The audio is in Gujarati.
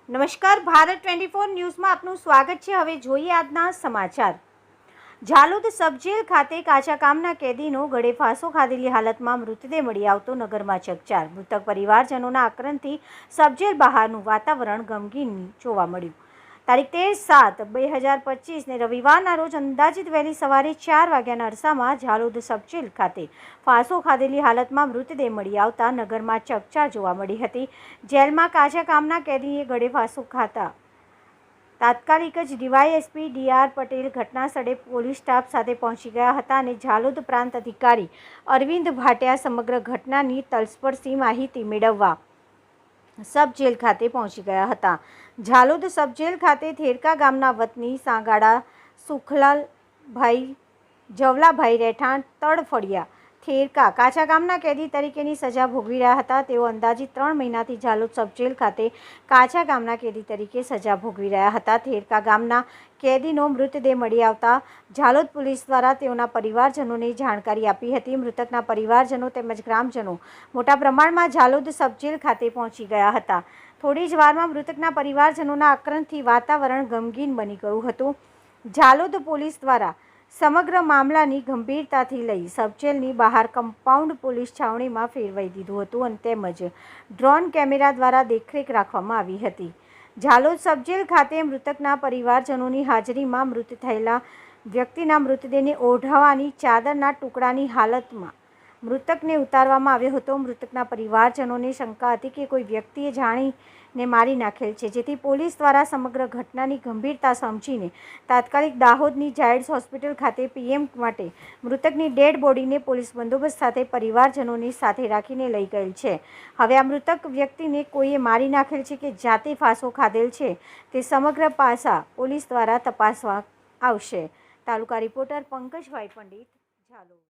નમસ્કાર, ભારત 24 ન્યૂઝમાં આપનું સ્વાગત છે। હવે જોઈએ આજના સમાચાર। ઝાલોદ સબજેલ ખાતે કાચા કામના કેદીનો ગળે ફાંસો ખાધેલી હાલતમાં મૃતદેહ મળી આવતો નગરમાં ચકચાર। મૃતક પરિવારજનોના આક્રંદથી સબજેલ બહારનું વાતાવરણ ગમગીન જોવા મળ્યું। તારીખ 13/7/2025ને રવિવારના રોજ અંદાજિત વહેલી સવારે 4 વાગ્યાના અરસામાં ઝાલોદ સબજેલ ખાતે ફાંસો ખાધેલી હાલતમાં મૃતદેહ મળી આવતા નગરમાં ચકચાર જોવા મળી હતી। જેલમાં કાચા કામના કેદીએ ગળે ફાંસો ખાતા તાત્કાલિક જ ડીવાયએસપી ડી.આર. પટેલ ઘટના સ્થળે પોલીસ સ્ટાફ સાથે પહોંચી ગયા હતા અને ઝાલોદ પ્રાંત અધિકારી અરવિંદ ભાટિયા સમગ્ર ઘટનાની તલસ્પર્શી માહિતી મેળવવા સબજેલ ખાતે પહોંચી ગયા હતા। ઝાલોદ સબજેલ ખાતે થેરકા ગામના વતની સાંગાડા સુખલાલભાઈ જવલાભાઈ રહેઠાણ તડફળિયા થેરકા કાચા કામના કેદી તરીકેની સજા ભોગવી રહ્યા હતા। તેઓ અંદાજિત 3 મહિનાથી ઝાલોદ સબજેલ ખાતે કાચા કામના કેદી તરીકે સજા ભોગવી રહ્યા હતા। થેરકા ગામના કેદીનો મૃતદેહ મળી આવતા ઝાલોદ પોલીસ દ્વારા તેઓના પરિવારજનોને જાણકારી આપી હતી। મૃતકના પરિવારજનો તેમજ ગ્રામજનો મોટા પ્રમાણમાં ઝાલોદ સબજેલ ખાતે પહોંચી ગયા હતા। થોડી જ વારમાં મૃતકના પરિવારજનોના આક્રંદથી વાતાવરણ ગમગીન બની ગયું હતું। ઝાલોદ પોલીસ દ્વારા સમગ્ર મામલાની ગંભીરતાથી લઈ સબજેલની બહાર કમ્પાઉન્ડ પોલીસ છાવણીમાં ફેરવાઈ દીધું હતું અને તેમજ ડ્રોન કેમેરા દ્વારા દેખરેખ રાખવામાં આવી હતી। ઝાલોદ સબજેલ ખાતે મૃતકના પરિવારજનોની હાજરીમાં મૃત થયેલા વ્યક્તિના મૃતદેહને ઓઢાવાની ચાદરના ટુકડાની હાલતમાં મૃતકને ઉતારવામાં આવ્યો હતો। મૃતકના પરિવારજનોને શંકા હતી કે કોઈ વ્યક્તિએ જાણીને મારી નાખેલ છે, જેથી પોલીસ દ્વારા સમગ્ર ઘટનાની ગંભીરતા સમજીને તાત્કાલિક દાહોદની ઝાયડ્સ હોસ્પિટલ ખાતે પીએમ માટે મૃતકની ડેડ બોડીને પોલીસ બંદોબસ્ત સાથે પરિવારજનોની સાથે રાખીને લઈ ગયેલ છે। હવે આ મૃતક વ્યક્તિને કોઈએ મારી નાખેલ છે કે જાતે ફાંસો ખાધેલ છે તે સમગ્ર પાસા પોલીસ દ્વારા તપાસવા આવશે। તાલુકા રિપોર્ટર પંકજભાઈ પંડિત, ઝાલોદ।